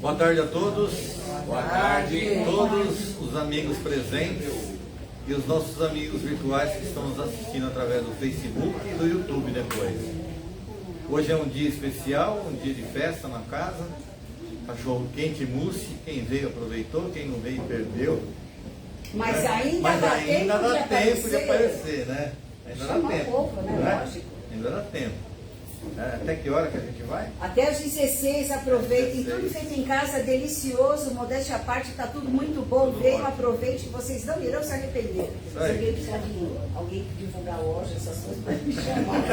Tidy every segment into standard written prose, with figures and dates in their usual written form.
Boa tarde a todos. Boa tarde a todos os amigos presentes e os nossos amigos virtuais que estão nos assistindo através do Facebook e do YouTube depois. Hoje é um dia especial, um dia de festa na casa. Cachorro quente e mousse. Quem veio aproveitou, quem não veio perdeu. Mas ainda dá tempo de aparecer, né? Ainda dá tempo. Pouco, né? Lógico. Ainda dá tempo. Até que hora que a gente vai? Até às 16, aproveitem. Tudo feito em casa, delicioso, modéstia à parte, está tudo muito bom. Venham, aproveite, vocês não irão se arrepender. Se alguém precisar de alguém que divulgar loja, essas coisas, pode me chamar.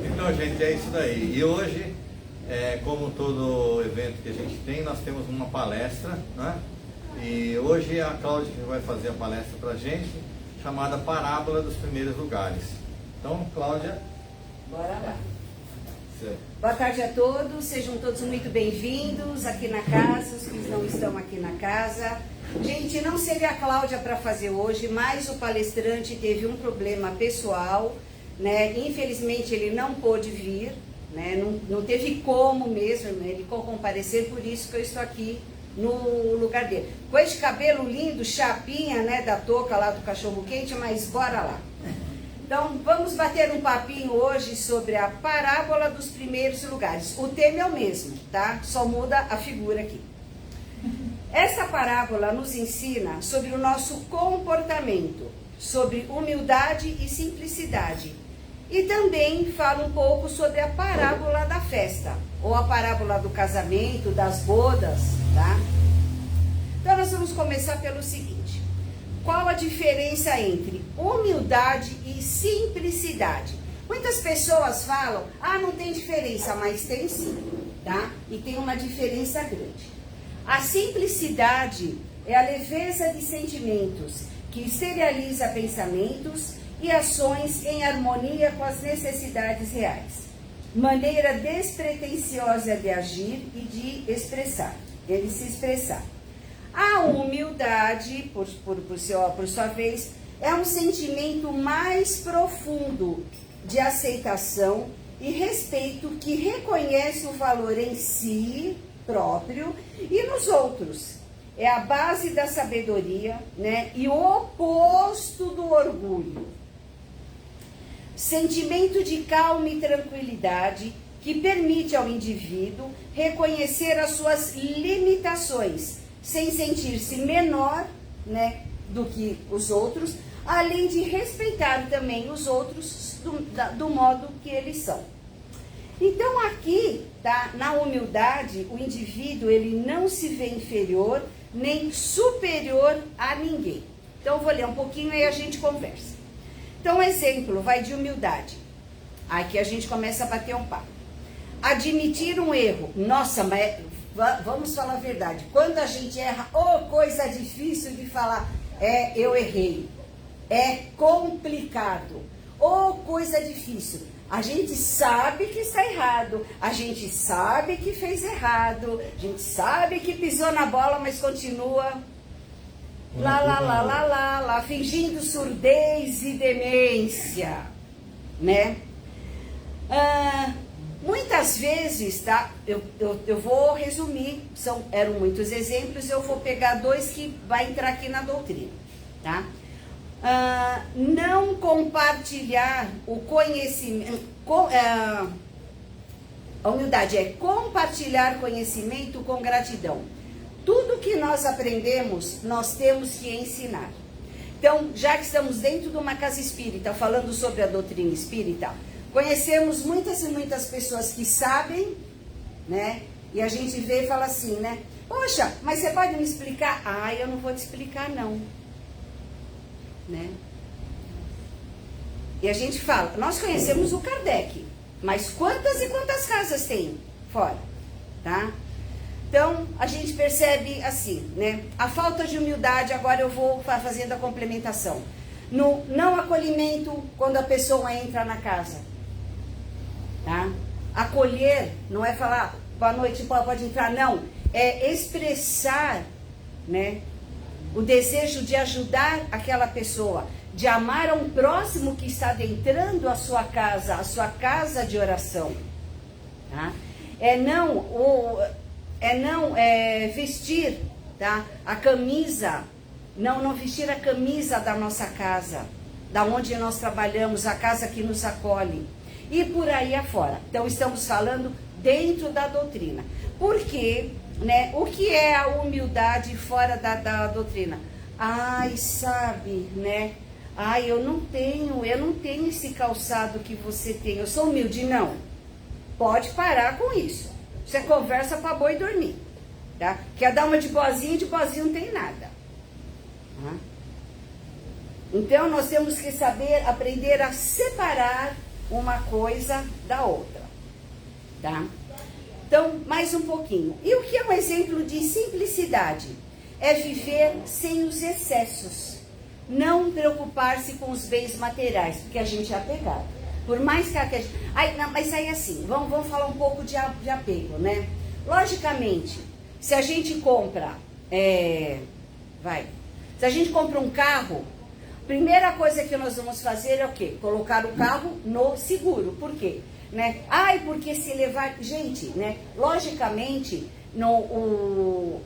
Então, gente, é isso daí. E hoje, como todo evento que a gente tem, nós temos uma palestra, né? E hoje a Cláudia que vai fazer a palestra para a gente, chamada Parábola dos Primeiros Lugares. Então, Cláudia, bora lá. Certo. Boa tarde a todos, sejam todos muito bem-vindos aqui na casa, os que não estão aqui na casa. Gente, não seria a Cláudia para fazer hoje, mas o palestrante teve um problema pessoal, né? Infelizmente ele não pôde vir, né? Não teve como mesmo, né? Ele comparecer, por isso que eu estou aqui no lugar dele. Com esse cabelo lindo, chapinha, né, da touca lá do cachorro quente, mas bora lá. Então, vamos bater um papinho hoje sobre a parábola dos primeiros lugares. O tema é o mesmo, tá? Só muda a figura aqui. Essa parábola nos ensina sobre o nosso comportamento, sobre humildade e simplicidade. E também fala um pouco sobre a parábola da festa, ou a parábola do casamento, das bodas, tá? Então, nós vamos começar pelo seguinte. Qual a diferença entre humildade e simplicidade? Muitas pessoas falam, não tem diferença, mas tem sim, tá? E tem uma diferença grande. A simplicidade é a leveza de sentimentos, que exterioriza pensamentos e ações em harmonia com as necessidades reais. Maneira despretensiosa de agir e de expressar, de se expressar. A humildade, por sua vez, é um sentimento mais profundo de aceitação e respeito que reconhece o valor em si próprio e nos outros. É a base da sabedoria, né? E o oposto do orgulho. Sentimento de calma e tranquilidade que permite ao indivíduo reconhecer as suas limitações, sem sentir-se menor, né, do que os outros, além de respeitar também os outros do modo que eles são. Então aqui, tá, na humildade, o indivíduo ele não se vê inferior nem superior a ninguém. Então eu vou ler um pouquinho e a gente conversa. Então exemplo, vai de humildade. Aqui a gente começa a bater um papo. Admitir um erro. Nossa, mas vamos falar a verdade. Quando a gente erra, coisa difícil de falar, eu errei. É complicado. Coisa difícil. A gente sabe que está errado. A gente sabe que fez errado. A gente sabe que pisou na bola, mas continua lá, fingindo surdez e demência, né? Muitas vezes, tá? Eu vou resumir, eram muitos exemplos, eu vou pegar dois que vai entrar aqui na doutrina, tá? Não compartilhar o conhecimento, a humildade é compartilhar conhecimento com gratidão. Tudo que nós aprendemos, nós temos que ensinar. Então, já que estamos dentro de uma casa espírita, falando sobre a doutrina espírita, conhecemos muitas e muitas pessoas que sabem, né? E a gente vê e fala assim, né? Poxa, mas você pode me explicar? Eu não vou te explicar, não. Né? E a gente fala, nós conhecemos o Kardec, mas quantas e quantas casas tem fora, tá? Então, a gente percebe assim, né? A falta de humildade, agora eu vou fazendo a complementação. No não acolhimento, quando a pessoa entra na casa, tá? Acolher não é falar, boa noite, pode entrar, não. É expressar, né, o desejo de ajudar aquela pessoa, de amar a um próximo que está adentrando a sua casa de oração. tá? Vestir, tá? A camisa, não vestir a camisa da nossa casa, da onde nós trabalhamos, a casa que nos acolhe, e por aí afora. Então, estamos falando dentro da doutrina. Porque, né, o que é a humildade fora da doutrina? Ai, sabe, né? Ai, eu não tenho esse calçado que você tem, eu sou humilde. Não, pode parar com isso. Você conversa para boi dormir, tá? Quer dar uma de boazinha não tem nada. Tá? Então, nós temos que saber, aprender a separar uma coisa da outra, tá? Então, mais um pouquinho. E o que é um exemplo de simplicidade? É viver sem os excessos. Não preocupar-se com os bens materiais, porque a gente é apegado. Por mais que a gente... mas aí assim, vamos falar um pouco de apego, né? Logicamente, se a gente compra... Se a gente compra um carro, primeira coisa que nós vamos fazer é o quê? Colocar o carro no seguro. Por quê? Né? Porque se levar... Gente, né? Logicamente, o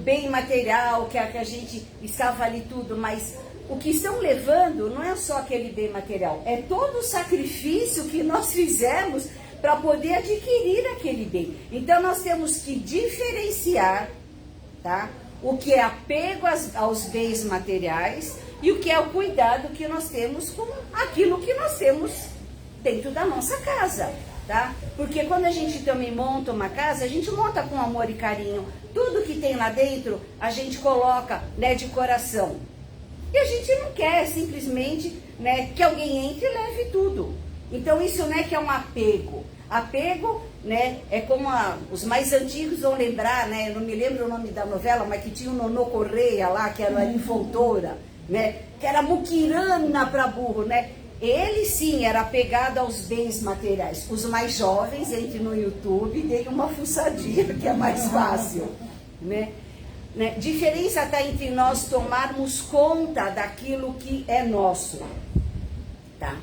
bem material, que a gente estava ali tudo, mas o que estão levando não é só aquele bem material, é todo o sacrifício que nós fizemos para poder adquirir aquele bem. Então, nós temos que diferenciar, tá? O que é apego aos bens materiais e o que é o cuidado que nós temos com aquilo que nós temos dentro da nossa casa, tá? Porque quando a gente também monta uma casa, a gente monta com amor e carinho. Tudo que tem lá dentro, a gente coloca, né, de coração. E a gente não quer simplesmente, né, que alguém entre e leve tudo. Então, isso não é que é um apego. Apego, né, é como os mais antigos vão lembrar, né? Eu não me lembro o nome da novela, mas que tinha o Nonô Correia lá, que era a infontora, né? Que era muquirana para burro, né? Ele sim era apegado aos bens materiais. Os mais jovens, entrem no YouTube e deem uma fuçadinha, que é mais fácil, né? Diferença está entre nós tomarmos conta daquilo que é nosso, tá?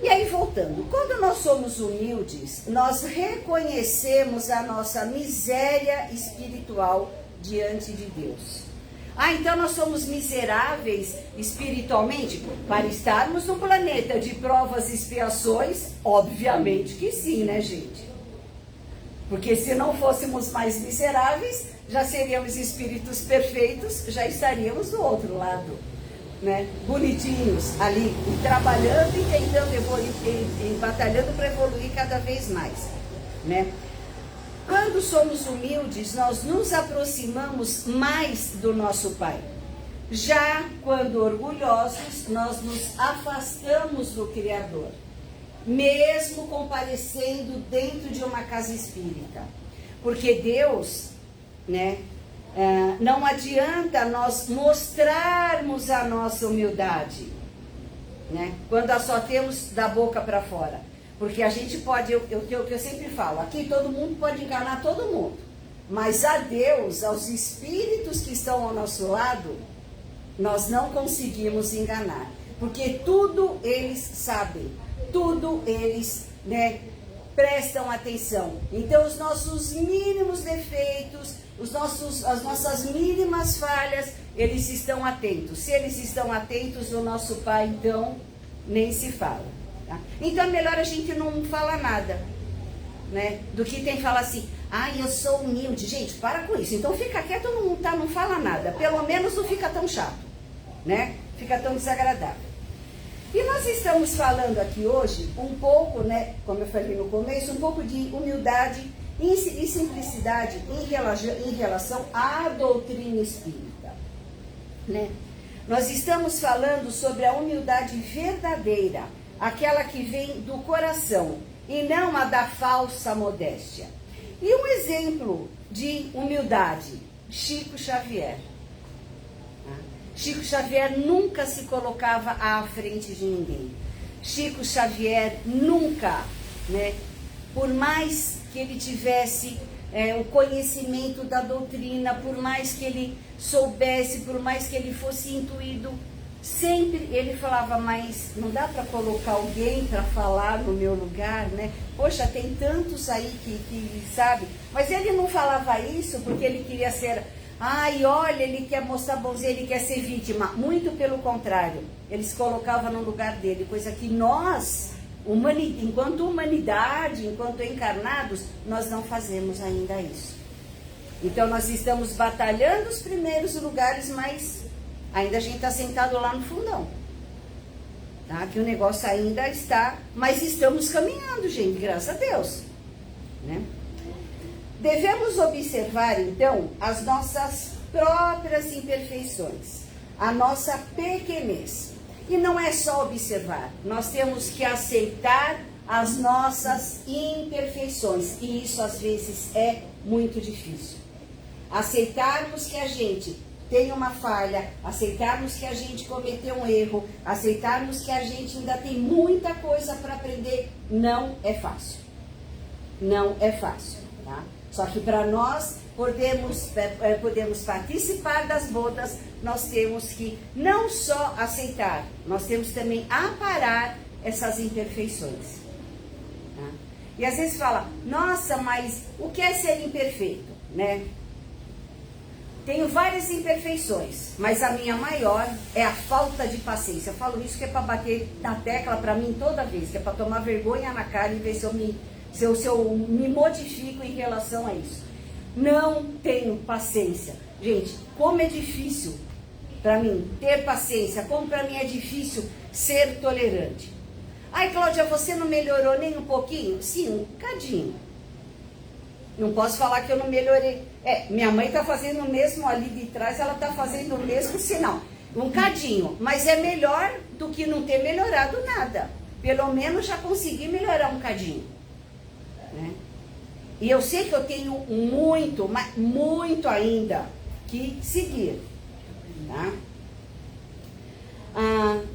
E aí, voltando, quando nós somos humildes, nós reconhecemos a nossa miséria espiritual diante de Deus. Então nós somos miseráveis espiritualmente? Para estarmos no planeta de provas e expiações? Obviamente que sim, né, gente? Porque se não fôssemos mais miseráveis, já seríamos espíritos perfeitos, já estaríamos do outro lado, né? Bonitinhos ali, e trabalhando e tentando evoluir, e batalhando para evoluir cada vez mais, né? Quando somos humildes, nós nos aproximamos mais do nosso Pai. Já quando orgulhosos, nós nos afastamos do Criador, mesmo comparecendo dentro de uma casa espírita. Porque Deus, né, não adianta nós mostrarmos a nossa humildade, né, quando a só temos da boca para fora. Porque a gente pode, eu sempre falo, aqui todo mundo pode enganar todo mundo. Mas a Deus, aos espíritos que estão ao nosso lado, nós não conseguimos enganar. Porque tudo eles sabem, tudo eles, né, prestam atenção. Então os nossos mínimos defeitos, as nossas mínimas falhas, eles estão atentos. Se eles estão atentos, o nosso Pai, então, nem se fala. Tá? Então é melhor a gente não falar nada, né? Do que tem que falar assim, eu sou humilde. Gente, para com isso. Então fica quieto, não fala nada. Pelo menos não fica tão chato, né? Fica tão desagradável. E nós estamos falando aqui hoje um pouco, né? Como eu falei no começo, um pouco de humildade e simplicidade em relação à doutrina espírita, né? Nós estamos falando sobre a humildade verdadeira, aquela que vem do coração e não a da falsa modéstia. E um exemplo de humildade, Chico Xavier. Chico Xavier nunca se colocava à frente de ninguém. Chico Xavier nunca, né, por mais que ele tivesse o conhecimento da doutrina, por mais que ele soubesse, por mais que ele fosse intuído, Sempre ele falava, mas não dá para colocar alguém para falar no meu lugar, né? Poxa, tem tantos aí que sabe. Mas ele não falava isso porque ele queria ser, ai, olha, ele quer mostrar bonzinho, ele quer ser vítima. Muito pelo contrário, ele se colocava no lugar dele, coisa que nós, enquanto humanidade, enquanto encarnados, nós não fazemos ainda isso. Então nós estamos batalhando os primeiros lugares, mas ainda a gente está sentado lá no fundão, tá? Que o negócio ainda está, mas estamos caminhando, gente, graças a Deus, né? Devemos observar, então, as nossas próprias imperfeições, a nossa pequenez. E não é só observar, nós temos que aceitar as nossas imperfeições, e isso às vezes é muito difícil. Aceitarmos que a gente tem uma falha, aceitarmos que a gente cometeu um erro, aceitarmos que a gente ainda tem muita coisa para aprender, não é fácil. Não é fácil, tá? Só que para nós podemos participar das bodas, nós temos que não só aceitar, nós temos também aparar essas imperfeições. Tá? E às vezes fala, nossa, mas o que é ser imperfeito, né? Tenho várias imperfeições, mas a minha maior é a falta de paciência. Eu falo isso que é para bater na tecla para mim toda vez, que é para tomar vergonha na cara e ver se eu me modifico em relação a isso. Não tenho paciência. Gente, como é difícil para mim ter paciência, como para mim é difícil ser tolerante. Ai, Cláudia, você não melhorou nem um pouquinho? Sim, um bocadinho. Não posso falar que eu não melhorei. Minha mãe está fazendo o mesmo ali de trás, ela está fazendo o mesmo sinal. Um cadinho, mas é melhor do que não ter melhorado nada. Pelo menos já consegui melhorar um cadinho. Né? E eu sei que eu tenho muito, mas muito ainda que seguir. Tá?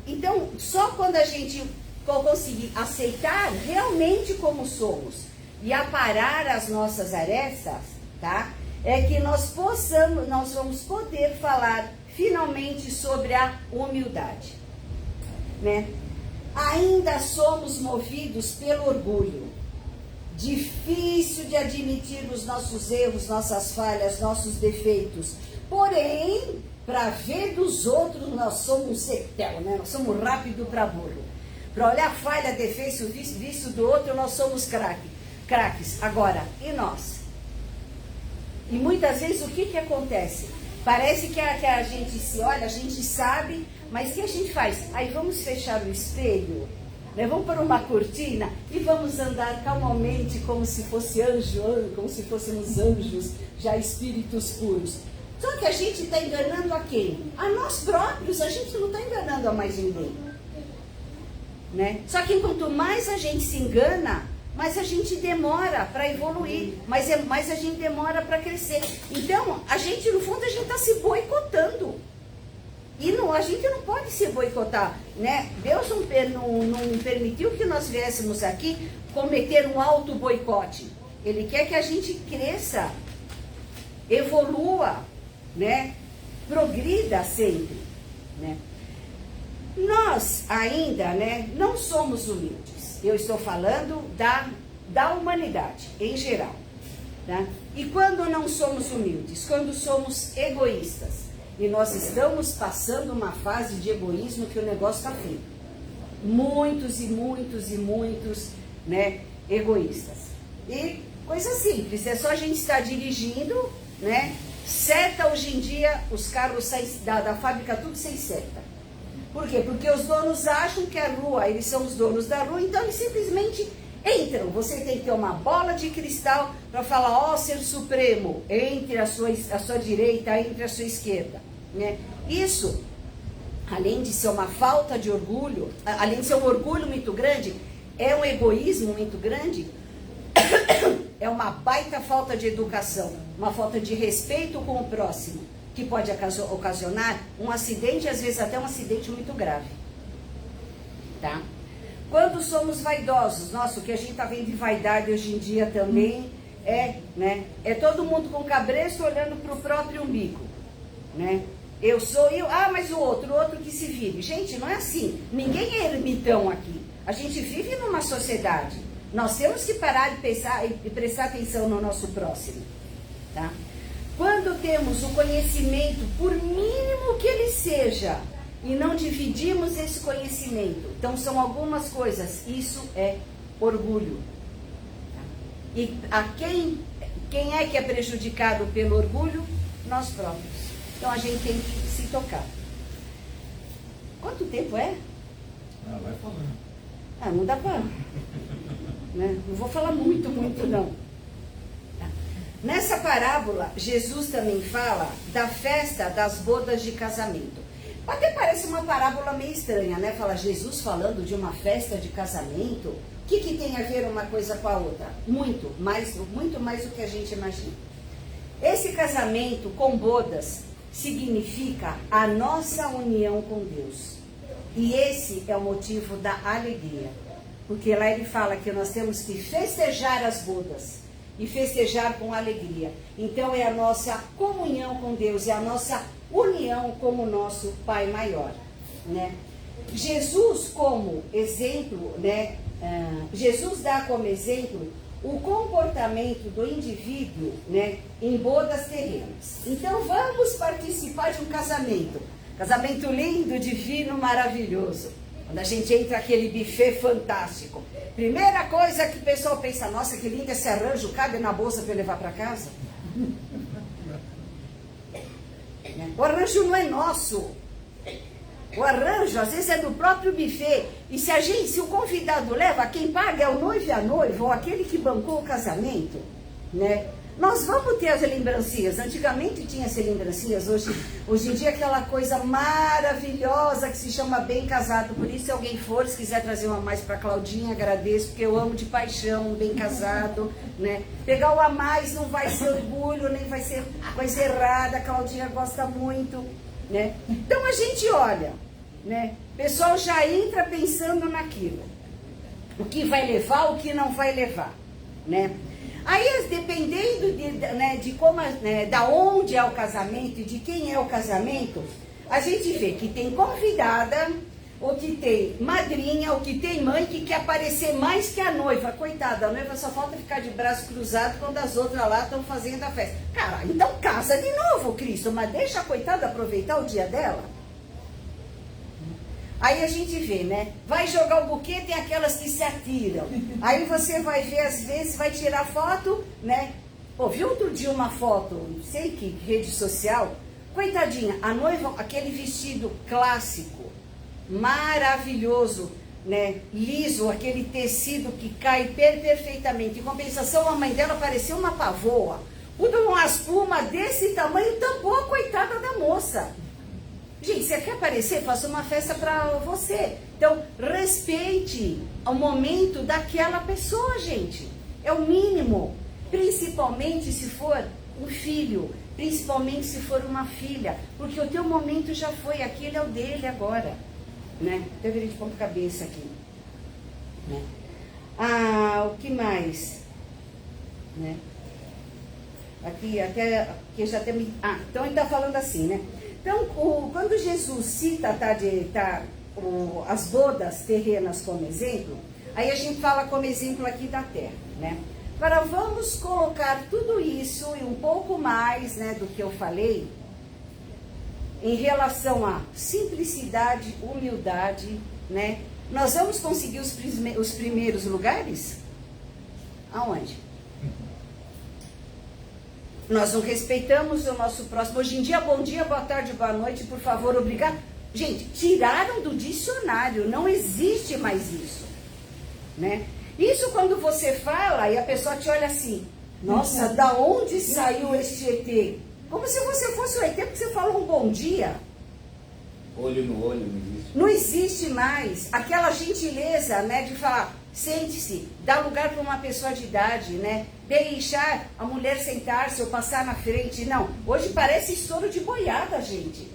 Então, só quando a gente conseguir aceitar realmente como somos e aparar as nossas arestas, tá? É que nós vamos poder falar finalmente sobre a humildade, né? Ainda somos movidos pelo orgulho, difícil de admitir os nossos erros, nossas falhas, nossos defeitos, porém, para ver dos outros, nós somos um sectel, né? Nós somos rápido para burro. Para olhar falha, defeito, vício do outro, nós somos craques. Agora, e nós? E muitas vezes o que acontece? Parece que a gente se olha, a gente sabe, mas o que a gente faz? Aí vamos fechar o espelho, né? Vamos pôr uma cortina e vamos andar calmamente como se fosse como se fôssemos anjos, já espíritos puros. Só que a gente está enganando a quem? A nós próprios, a gente não está enganando a mais ninguém. Né? Só que quanto mais a gente se engana, mais a gente demora para evoluir, mais a gente demora para crescer. Então, a gente, no fundo, a gente está se boicotando. E a gente não pode se boicotar, né? Deus não permitiu que nós viéssemos aqui cometer um auto-boicote. Ele quer que a gente cresça, evolua, né? Progrida sempre, né? Nós ainda, né, não somos humildes. Eu estou falando da humanidade em geral. Tá? E quando não somos humildes? Quando somos egoístas. E nós estamos passando uma fase de egoísmo que o negócio está feio. Muitos, né, egoístas. E coisa simples, é só a gente estar dirigindo, né? Seta hoje em dia, os carros saem da fábrica tudo sem seta. Por quê? Porque os donos acham que a rua, eles são os donos da rua, então eles simplesmente entram. Você tem que ter uma bola de cristal para falar, ó, Ser Supremo, entre a sua direita, entre a sua esquerda. Né? Isso, além de ser uma falta de orgulho, além de ser um orgulho muito grande, é um egoísmo muito grande, é uma baita falta de educação, uma falta de respeito com o próximo, que pode ocasionar um acidente, às vezes até um acidente muito grave. Tá? Quando somos vaidosos, nossa, o que a gente está vendo de vaidade hoje em dia também né? É todo mundo com cabresto olhando para o próprio umbigo, né? Eu sou eu, mas o outro que se vire. Gente, não é assim. Ninguém é ermitão aqui. A gente vive numa sociedade. Nós temos que parar de pensar e prestar atenção no nosso próximo. Tá? Quando temos o conhecimento, por mínimo que ele seja, e não dividimos esse conhecimento, então são algumas coisas. Isso é orgulho. Tá? E a quem é que é prejudicado pelo orgulho? Nós próprios. Então a gente tem que se tocar. Quanto tempo é? Vai falando. Não dá pra... né? Não vou falar muito não. Tá. Nessa parábola, Jesus também fala da festa das bodas de casamento. Até parece uma parábola meio estranha, né? Fala Jesus falando de uma festa de casamento. O que tem a ver uma coisa com a outra? Muito mais do que a gente imagina. Esse casamento com bodas significa a nossa união com Deus. E esse é o motivo da alegria. Porque lá ele fala que nós temos que festejar as bodas. E festejar com alegria. Então é a nossa comunhão com Deus, é a nossa união como nosso Pai maior. Né? Jesus como exemplo, né? Jesus dá como exemplo o comportamento do indivíduo, né, em bodas terrenas. Então vamos participar de um casamento. Casamento lindo, divino, maravilhoso. Quando a gente entra naquele buffet fantástico. Primeira coisa que o pessoal pensa, nossa, que lindo esse arranjo, cabe na bolsa para eu levar para casa? O arranjo não é nosso. O arranjo, às vezes, é do próprio buffet. E se o convidado leva, quem paga é o noivo e a noiva, ou aquele que bancou o casamento, né? Nós vamos ter as lembrancinhas. Antigamente tinha as lembrancinhas, hoje em dia aquela coisa maravilhosa que se chama bem casado. Por isso, se alguém for, se quiser trazer uma mais para Claudinha, agradeço, porque eu amo de paixão um bem casado, né? Pegar o a mais não vai ser orgulho, nem vai ser coisa errada, a Claudinha gosta muito, né? Então a gente olha, né? O pessoal já entra pensando naquilo. O que vai levar, o que não vai levar, né? Aí, dependendo de como, né, da onde é o casamento e de quem é o casamento, a gente vê que tem convidada, ou que tem madrinha, ou que tem mãe que quer aparecer mais que a noiva. Coitada, a noiva só falta ficar de braço cruzado quando as outras lá estão fazendo a festa. Cara, então casa de novo, Cristo, mas deixa a coitada aproveitar o dia dela. Aí a gente vê, né? Vai jogar o buquê, tem aquelas que se atiram. Aí você vai ver, às vezes, vai tirar foto, né? Pô, vi outro dia uma foto, não sei que rede social. Coitadinha, a noiva, aquele vestido clássico, maravilhoso, né? Liso, aquele tecido que cai perfeitamente. Em compensação, a mãe dela parecia uma pavoa. Tudo uma espuma desse tamanho tampou a coitada da moça. Gente, você quer aparecer? Faça uma festa para você. Então, respeite o momento daquela pessoa, gente. É o mínimo. Principalmente se for um filho. Principalmente se for uma filha. Porque o teu momento já foi. Aquele é o dele agora. Né? Então, eu de ponta cabeça aqui. Né? O que mais? Né? Aqui, até... que já tem... então ele está falando assim, né? Então, quando Jesus cita as bodas terrenas como exemplo, aí a gente fala como exemplo aqui da terra, né? Agora, vamos colocar tudo isso e um pouco mais, né, do que eu falei, em relação a simplicidade, humildade, né? Nós vamos conseguir os primeiros lugares? Aonde? Nós não respeitamos o nosso próximo. Hoje em dia, bom dia, boa tarde, boa noite, por favor, obrigado. Gente, tiraram do dicionário, não existe mais isso, né? Isso quando você fala e a pessoa te olha assim, nossa, da onde saiu este ET? Como se você fosse o ET porque você falou um bom dia. Olho no olho, não existe. Não existe mais aquela gentileza, né, de falar, sente-se, dá lugar para uma pessoa de idade, né? Deixar a mulher sentar-se ou passar na frente. Não, hoje parece estouro de boiada, gente.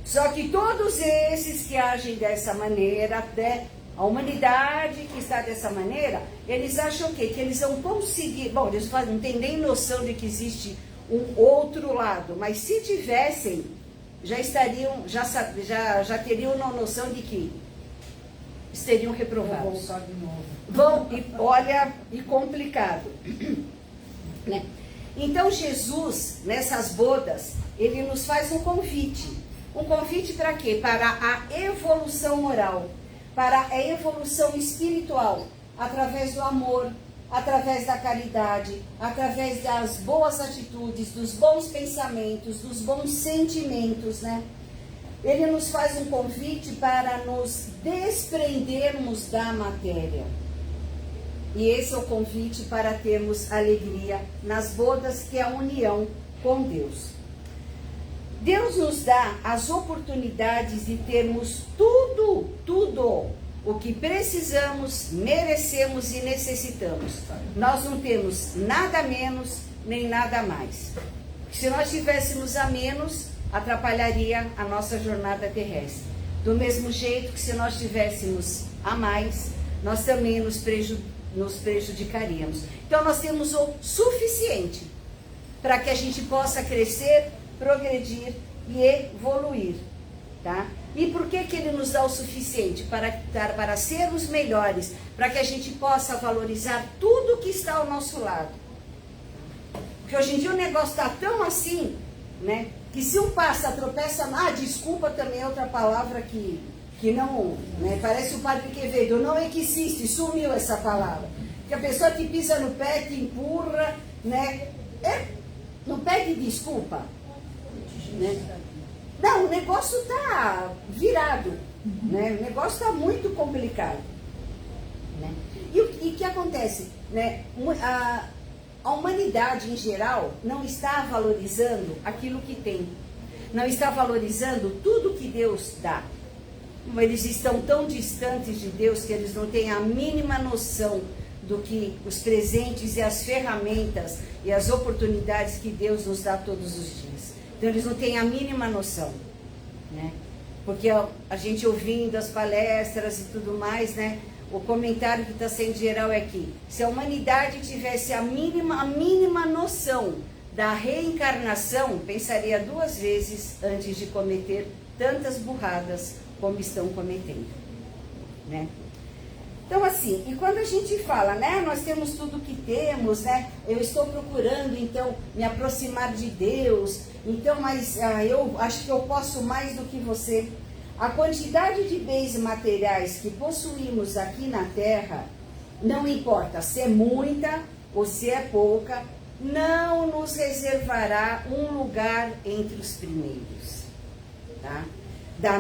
Só que todos esses que agem dessa maneira, até a humanidade que está dessa maneira, eles acham o quê? Que eles vão conseguir... Bom, eles não têm nem noção de que existe um outro lado, mas se tivessem, já estariam, já teriam uma noção de que seriam reprovados. Vão, e olha, e complicado. Né? Então Jesus, nessas bodas, ele nos faz um convite. Um convite para quê? Para a evolução moral, para a evolução espiritual, através do amor, através da caridade, através das boas atitudes, dos bons pensamentos, dos bons sentimentos, né? Ele nos faz um convite para nos desprendermos da matéria. E esse é o convite para termos alegria nas bodas, que é a união com Deus. Deus nos dá as oportunidades de termos tudo o que precisamos, merecemos e necessitamos. Nós não temos nada menos nem nada mais. Se nós tivéssemos a menos, atrapalharia a nossa jornada terrestre. Do mesmo jeito que se nós tivéssemos a mais, nós também nos prejudicaríamos. Então nós temos o suficiente para que a gente possa crescer, progredir e evoluir, tá? E por que ele nos dá o suficiente? Para sermos melhores, para que a gente possa valorizar tudo que está ao nosso lado. Porque hoje em dia o negócio está tão assim, né? Que se um passa, tropeça, desculpa também é outra palavra que não, né? Parece o Padre Quevedo, não existe, sumiu essa palavra. Que a pessoa te pisa no pé, te empurra, né? Não pede desculpa, né? Não, o negócio está virado, né? O negócio está muito complicado, né? E o que acontece, né? A humanidade em geral não está valorizando aquilo que tem, não está valorizando tudo que Deus dá. Eles estão tão distantes de Deus que eles não têm a mínima noção do que os presentes e as ferramentas e as oportunidades que Deus nos dá todos os dias. Então eles não têm a mínima noção, né? Porque a gente ouvindo as palestras e tudo mais, né? O comentário que está sendo geral é que se a humanidade tivesse a mínima noção da reencarnação, pensaria 2 vezes antes de cometer tantas burradas como estão cometendo, né? Então assim, e quando a gente fala, né, nós temos tudo que temos, né, eu estou procurando então me aproximar de Deus, então, mas eu acho que eu posso mais do que você. A quantidade de bens materiais que possuímos aqui na Terra, não importa se é muita ou se é pouca, não nos reservará um lugar entre os primeiros, tá? A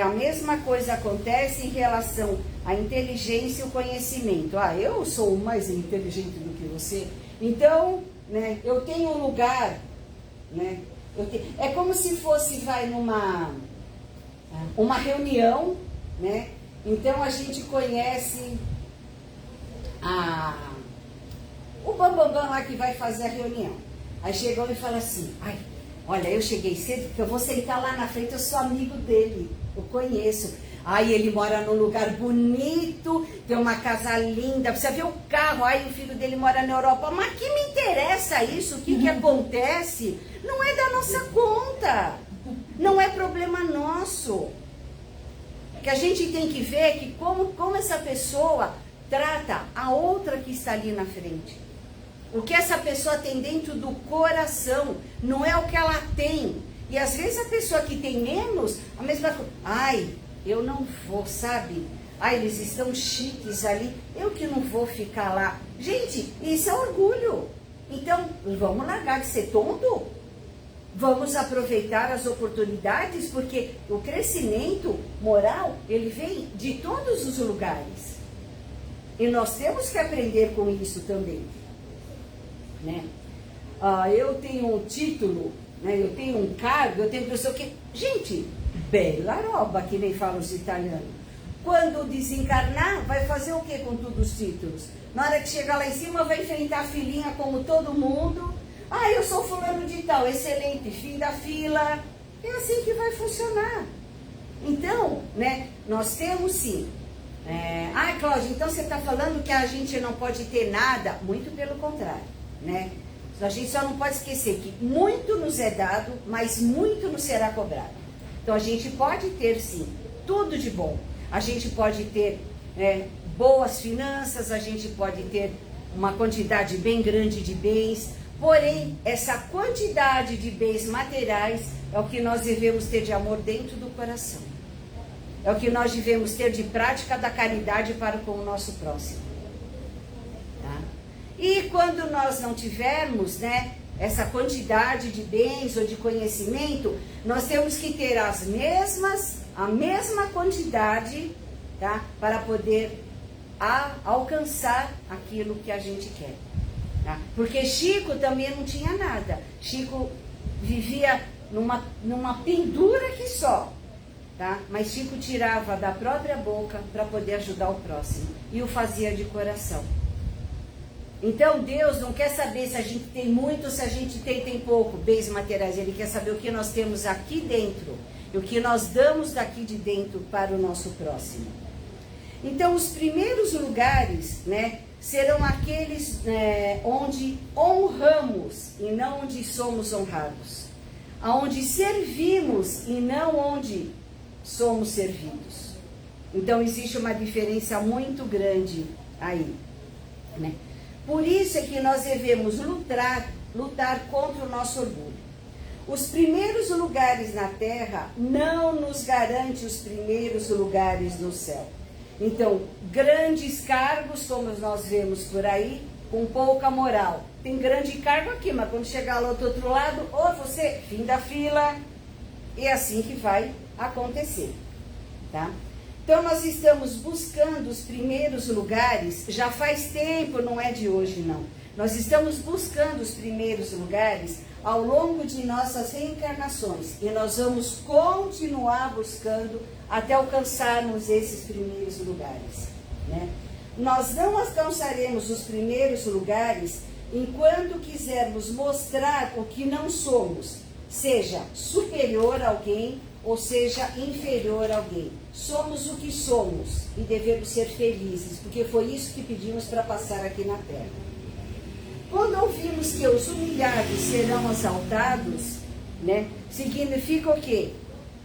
mesma coisa acontece em relação à inteligência e o conhecimento. Eu sou mais inteligente do que você, então, né, eu tenho um lugar, né? É como se fosse, uma reunião, né? Então a gente conhece o bambambam lá que vai fazer a reunião. Aí chegou e fala assim: olha, eu cheguei cedo porque eu vou sentar lá na frente, eu sou amigo dele, eu conheço. Ele mora num lugar bonito, tem uma casa linda, precisa ver o carro, o filho dele mora na Europa. Mas que me interessa isso? O que acontece? Não é da nossa conta, não é problema nosso. Que a gente tem que ver que como essa pessoa trata a outra que está ali na frente. O que essa pessoa tem dentro do coração, não é o que ela tem. E às vezes a pessoa que tem menos, a mesma coisa. Eu não vou, sabe? Eles estão chiques ali, eu que não vou ficar lá. Gente, isso é orgulho. Então, vamos largar de ser tonto? Vamos aproveitar as oportunidades, porque o crescimento moral, ele vem de todos os lugares. E nós temos que aprender com isso também, né? Eu tenho um título, né? Eu tenho um cargo, eu tenho não sei o quê. Gente, bella roba, que nem falam os italianos. Quando desencarnar, vai fazer o que com todos os títulos? Na hora que chegar lá em cima, vai enfrentar a filhinha como todo mundo. Eu sou fulano de tal, excelente, fim da fila. É assim que vai funcionar. Então, né, nós temos sim. Cláudia, então você está falando que a gente não pode ter nada? Muito pelo contrário, né? A gente só não pode esquecer que muito nos é dado, mas muito nos será cobrado. Então a gente pode ter sim, tudo de bom. A gente pode ter boas finanças, a gente pode ter uma quantidade bem grande de bens, porém essa quantidade de bens materiais é o que nós devemos ter de amor dentro do coração. É o que nós devemos ter de prática da caridade para com o nosso próximo. Tá? E quando nós não tivermos, essa quantidade de bens ou de conhecimento, nós temos que ter a mesma quantidade, tá? Para poder alcançar aquilo que a gente quer. Tá? Porque Chico também não tinha nada. Chico vivia numa pendura que só. Tá? Mas Chico tirava da própria boca para poder ajudar o próximo. E o fazia de coração. Então Deus não quer saber se a gente tem muito ou se a gente tem pouco, bens materiais. Ele quer saber o que nós temos aqui dentro. E o que nós damos daqui de dentro para o nosso próximo. Então os primeiros lugares, serão aqueles onde honramos e não onde somos honrados. Aonde servimos e não onde somos servidos. Então existe uma diferença muito grande aí, Por isso é que nós devemos lutar contra o nosso orgulho. Os primeiros lugares na terra não nos garante os primeiros lugares no céu. Então, grandes cargos, como nós vemos por aí, com pouca moral. Tem grande cargo aqui, mas quando chegar lá do outro lado, você, fim da fila. E é assim que vai acontecer, tá? Então, nós estamos buscando os primeiros lugares, já faz tempo, não é de hoje, não. Nós estamos buscando os primeiros lugares ao longo de nossas reencarnações. E nós vamos continuar buscando até alcançarmos esses primeiros lugares, Nós não alcançaremos os primeiros lugares enquanto quisermos mostrar o que não somos, seja superior a alguém ou seja inferior a alguém. Somos o que somos e devemos ser felizes, porque foi isso que pedimos para passar aqui na terra. Quando ouvimos que os humilhados serão exaltados, significa o quê?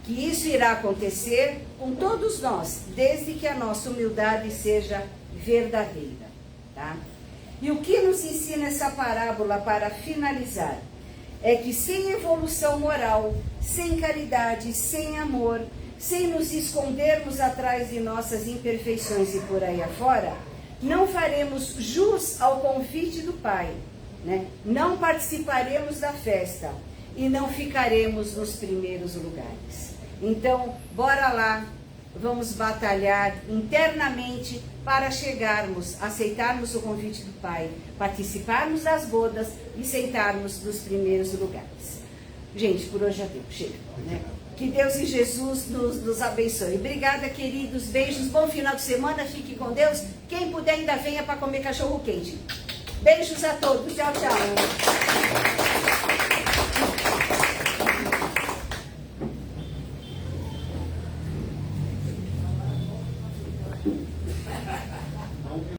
Que isso irá acontecer com todos nós, desde que a nossa humildade seja verdadeira, tá? E o que nos ensina essa parábola para finalizar? É que sem evolução moral, sem caridade, sem amor, sem nos escondermos atrás de nossas imperfeições e por aí afora, não faremos jus ao convite do Pai, Não participaremos da festa e não ficaremos nos primeiros lugares. Então, bora lá, vamos batalhar internamente para chegarmos, aceitarmos o convite do Pai, participarmos das bodas e sentarmos nos primeiros lugares. Gente, por hoje já deu, chega, Que Deus e Jesus nos abençoe. Obrigada, queridos, beijos, bom final de semana, fique com Deus. Quem puder ainda venha para comer cachorro quente. Beijos a todos, tchau, tchau.